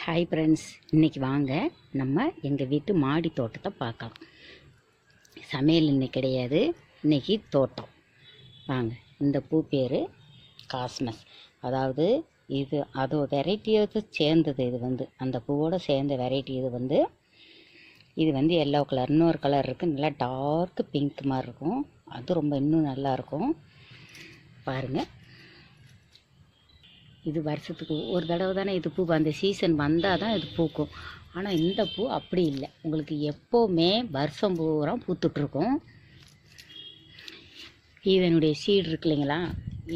Hi friends, இன்றைக்கி வாங்க நம்ம எங்கள் வீட்டு மாடி தோட்டத்தை பார்க்கலாம். சமையல் இன்னைக்கு கிடையாது, இன்றைக்கி தோட்டம். வாங்க. இந்த பூ பேர் காஸ்மஸ். அதாவது இது அதோ வெரைட்டியோடு சேர்ந்தது. இது அந்த பூவோடு சேர்ந்த வெரைட்டி. இது எல்லோ கலர். இன்னொரு கலர் இருக்குது, நல்லா டார்க் பிங்க் மாதிரி இருக்கும். அது ரொம்ப இன்னும் நல்லாயிருக்கும். பாருங்கள், இது வருஷத்துக்கு ஒரு தடவை தானே இது பூ. அந்த சீசன் வந்தால் தான் இது பூக்கும். ஆனால் இந்த பூ அப்படி இல்லை, உங்களுக்கு எப்போவுமே வருஷம் பூரா பூத்துட்ருக்கும். இதனுடைய சீடு இருக்கு இல்லைங்களா,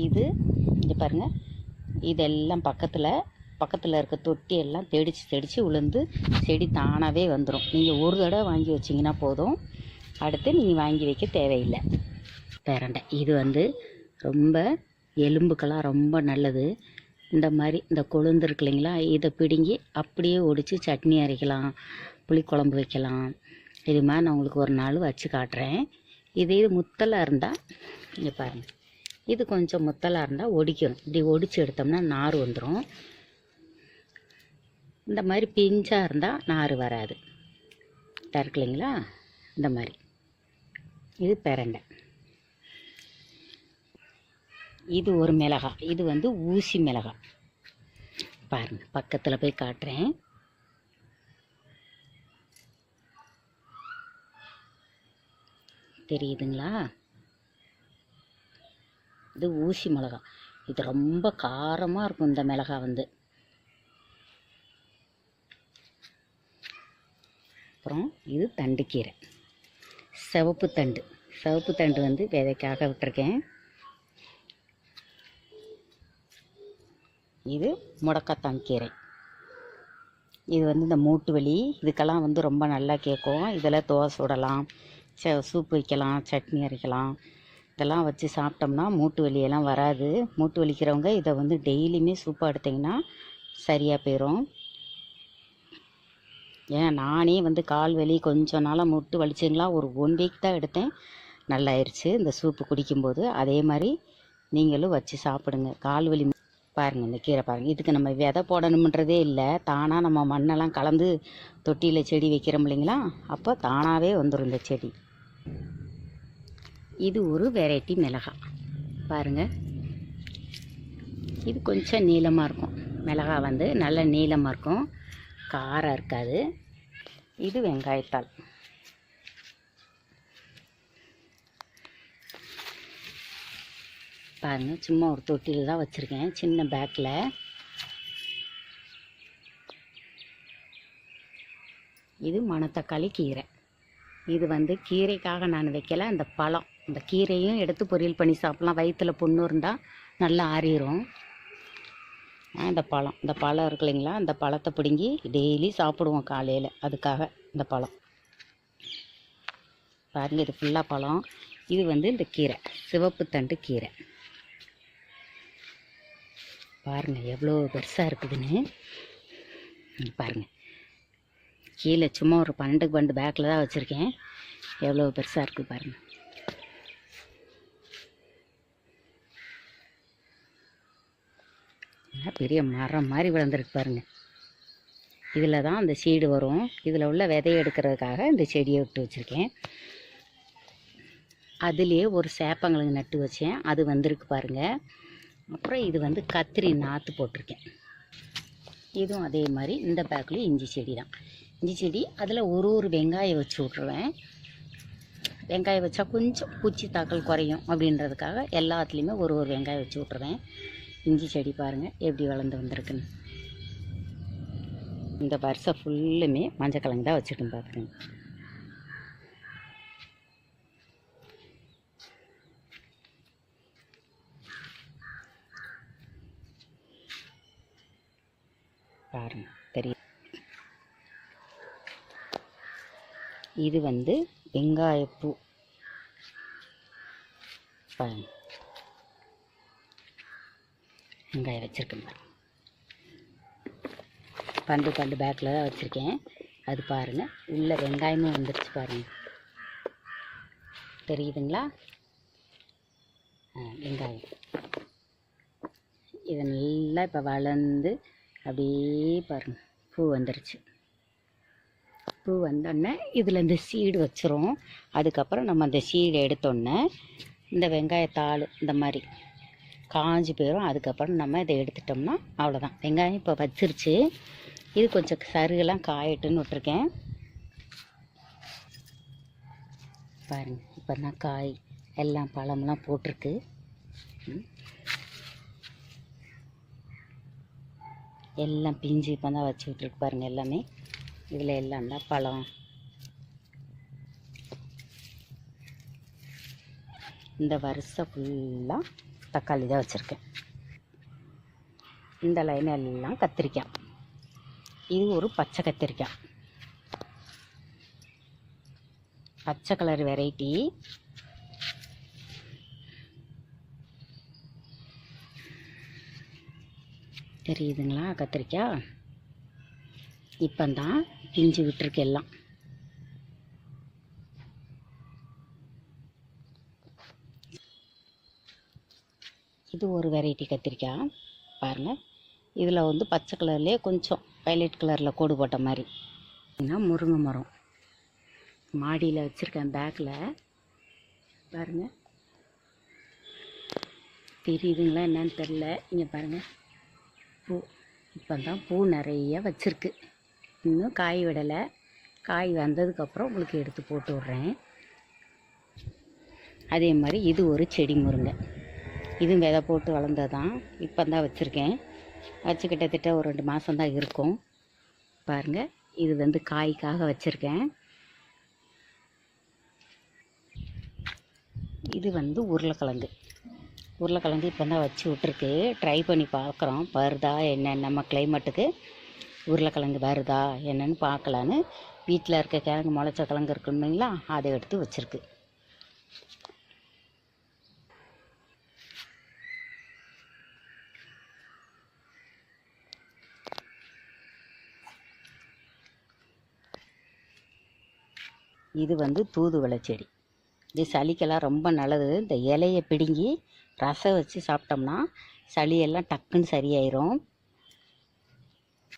இது இங்கே பாருங்கள். இதெல்லாம் பக்கத்தில் இருக்க தொட்டி எல்லாம் தெடிச்சு உளுந்து செடி தானாகவே வந்துடும். நீங்கள் ஒரு தடவை வாங்கி வச்சிங்கன்னா போதும், அடுத்து நீங்கள் வாங்கி வைக்க தேவையில்லை. பேரண்டை இது ரொம்ப எலும்புக்கெல்லாம் ரொம்ப நல்லது. இந்த மாதிரி இந்த கொழுந்து இருக்கு இல்லைங்களா, இதை பிடுங்கி அப்படியே ஒடிச்சு சட்னி அரைக்கலாம், புளிக்குழம்பு வைக்கலாம். இது மாதிரி நான் உங்களுக்கு ஒரு நாள் வச்சு காட்டுறேன். இது முத்தலாக இருந்தால் இங்கே பாருங்கள், இது கொஞ்சம் முத்தலாக இருந்தால் ஒடிக்கணும். இப்படி ஒடிச்சு எடுத்தோம்னா நார் வந்துடும். இந்த மாதிரி பிஞ்சாக இருந்தால் நார் வராது. இருக்கு இல்லைங்களா, இந்த மாதிரி. இது பெரண்டை. இது ஒரு மிளகாய். இது ஊசி மிளகாய். பாருங்கள், பக்கத்தில் போய் காட்டுறேன். தெரியுதுங்களா? இது ஊசி மிளகாய். இது ரொம்ப காரமாக இருக்கும். இந்த மிளகாய் அப்புறம் இது தண்டுக்கீரை. சிவப்பு தண்டு விதைக்காக விட்டுருக்கேன். இது முடக்கத்தான் கீரை. இது இந்த மூட்டு வலி இதுக்கெல்லாம் ரொம்ப நல்லா கேட்கும். இதில் தோசை சுடலாம், சூப்பு வைக்கலாம், சட்னி அரைக்கலாம். இதெல்லாம் வச்சு சாப்பிட்டோம்னா மூட்டு வலியெல்லாம் வராது. மூட்டு வலிக்கிறவங்க இதை டெய்லியுமே சூப்பாக எடுத்திங்கன்னா சரியாக போயிடும். ஏன் நானே கால் வலி கொஞ்சம் நாளாக மூட்டு வலிச்சுங்களா, ஒரு 1 வீக் தான் எடுத்தேன், நல்லாயிருச்சு இந்த சூப்பு குடிக்கும்போது. அதே மாதிரி நீங்களும் வச்சு சாப்பிடுங்க. கால் வலி பாருங்கள், இந்த கீரை பாருங்கள். இதுக்கு நம்ம விதை போடணுன்றதே இல்லை, தானாக நம்ம மண்ணெல்லாம் கலந்து தொட்டியில் செடி வைக்கிறோம் இல்லைங்களா, அப்போ தானாகவே வந்துடும் இந்த செடி. இது ஒரு வெரைட்டி மிளகாய். பாருங்கள், இது கொஞ்சம் நீளமாக இருக்கும். மிளகாய் நல்ல நீளமாக இருக்கும், காரம் இருக்காது. இது வெங்காயத்தாள். பாருங்கள், சும்மா ஒரு தொட்டியில் தான் வச்சுருக்கேன், சின்ன பேக்கில். இது மணத்தக்காளி கீரை. இது கீரைக்காக நான் வைக்கல, அந்த பழம். இந்த கீரையும் எடுத்து பொரியல் பண்ணி சாப்பிட்லாம். வயிற்றில் புண்ணு இருந்தால் நல்லா ஆறிடும். இந்த பழம் இருக்கு இல்லைங்களா, அந்த பழத்தை பிடுங்கி டெய்லி சாப்பிடுவோம் காலையில். அதுக்காக இந்த பழம் பாருங்கள். இது ஃபுல்லாக பழம். இது இந்த கீரை, சிவப்பு தண்டு கீரை. பாருங்கள் எவ்வளோ பெருசாக இருக்குதுன்னு. பாருங்கள், கீழே சும்மா ஒரு 12 பேக்கில் தான் வச்சுருக்கேன். எவ்வளோ பெருசாக இருக்குது பாருங்கள். பெரிய மரம் மாதிரி வளர்ந்துருக்கு பாருங்கள். இதில் தான் அந்த சீடு வரும். இதில் உள்ள விதையை எடுக்கிறதுக்காக இந்த செடியை விட்டு வச்சுருக்கேன். அதுலேயே ஒரு சேப்பங்களுக்கு நட்டு வச்சேன், அது வந்திருக்கு பாருங்கள். அப்புறம் இது கத்திரி நாற்று போட்டிருக்கேன். இதுவும் அதே மாதிரி இந்த பேக்லேயும் இஞ்சி செடி தான். இஞ்சி செடி அதில் ஒரு வெங்காயம் வச்சு விட்ருவேன். வெங்காயம் வச்சா கொஞ்சம் பூச்சி தாக்கல் குறையும் அப்படின்றதுக்காக எல்லாத்துலேயுமே ஒரு வெங்காயம் வச்சு விட்ருவேன். இஞ்சி செடி பாருங்கள் எப்படி வளர்ந்து வந்திருக்குன்னு. இந்த வருஷம் ஃபுல்லுமே மஞ்சள் கிழங்கு தான் வச்சுருக்கேன் பார்த்துக்கோங்க. பாருங்க, தெரியும். இது வெங்காயப்பூ. பாருங்க, வெங்காயம் வச்சுருக்கேன் பாருங்க. 12 பேக்கில் தான் வச்சுருக்கேன். அது பாருங்கள், உள்ள வெங்காயமும் வந்துடுச்சு பாருங்கள். தெரியுதுங்களா? வெங்காயம் இது நல்லா இப்போ வளர்ந்து அப்படியே பாருங்கள் பூ வந்துருச்சு. பூ வந்தோடனே இதில் இந்த சீடு வச்சிரும். அதுக்கப்புறம் நம்ம அந்த சீடை எடுத்தோடனே இந்த வெங்காயத்தாள் இந்த மாதிரி காஞ்சி போயிடும். அதுக்கப்புறம் நம்ம இதை எடுத்துட்டோம்னா அவ்வளோதான். வெங்காயம் இப்போ வச்சிருச்சு. இது கொஞ்சம் சருகெல்லாம் காயட்டுன்னு விட்டுருக்கேன். பாருங்கள், இப்போ தான் காய் எல்லாம் பழம்லாம் போட்டிருக்கு. எல்லாம் பிஞ்சு இப்போ தான் வச்சு விட்ருக்கு பாருங்கள். எல்லாமே இதில் எல்லாம் தான் பழம். இந்த வருஷம் ஃபுல்லாக தக்காளி தான் வச்சுருக்கேன். இந்த லைன் எல்லாம் கத்திரிக்காய். இது ஒரு பச்சை கத்திரிக்காய், பச்சை கலர் வெரைட்டி. தெரியுதுங்களா கத்திரிக்காய்? இப்போ தான் பிஞ்சு விட்டுருக்கு எல்லாம். இது ஒரு வெரைட்டி கத்திரிக்காய் பாருங்கள். இதில் வந்து பச்சை கலர்லேயே கொஞ்சம் வயலட் கலரில் கோடு போட்ட மாதிரி. முருங்கை மரம் மாடியில் வச்சுருக்கேன், பேக்கில் பாருங்கள். தெரியுதுங்களா என்னன்னு தெரில. இங்கே பாருங்கள், பூ இப்போ தான் பூ நிறைய வச்சுருக்கு. இன்னும் காய் விடலை. காய் வந்ததுக்கப்புறம் உங்களுக்கு எடுத்து போட்டு விட்றேன். அதே மாதிரி இது ஒரு செடி முருங்கை. இதுவும் விதை போட்டு வளர்ந்ததான். இப்போ தான் வச்சுருக்கேன். வச்சு கிட்டத்தட்ட ஒரு 2 மாதம் தான் இருக்கும். பாருங்கள், இது வந்து காய்க்காக வச்சுருக்கேன். இது வந்து உருளைக்கிழங்கு. உருளைக்கிழங்கு இப்போ தான் வச்சு விட்ருக்கு. ட்ரை பண்ணி பார்க்குறோம், வருதா என்ன, நம்ம கிளைமேட்டுக்கு உருளைக்கிழங்கு வருதா என்னன்னு பார்க்கலான்னு. வீட்டில் இருக்க கிழங்கு முளைச்ச கிழங்கு இருக்குங்களா, அதை எடுத்து வச்சுருக்கு. இது வந்து தூதுவளை செடி. இது சளிக்கெல்லாம் ரொம்ப நல்லது. இந்த இலையை பிடுங்கி ரசம் வச்சு சாப்பிட்டோம்னா சளியெல்லாம் டக்குன்னு சரியாயிரும்.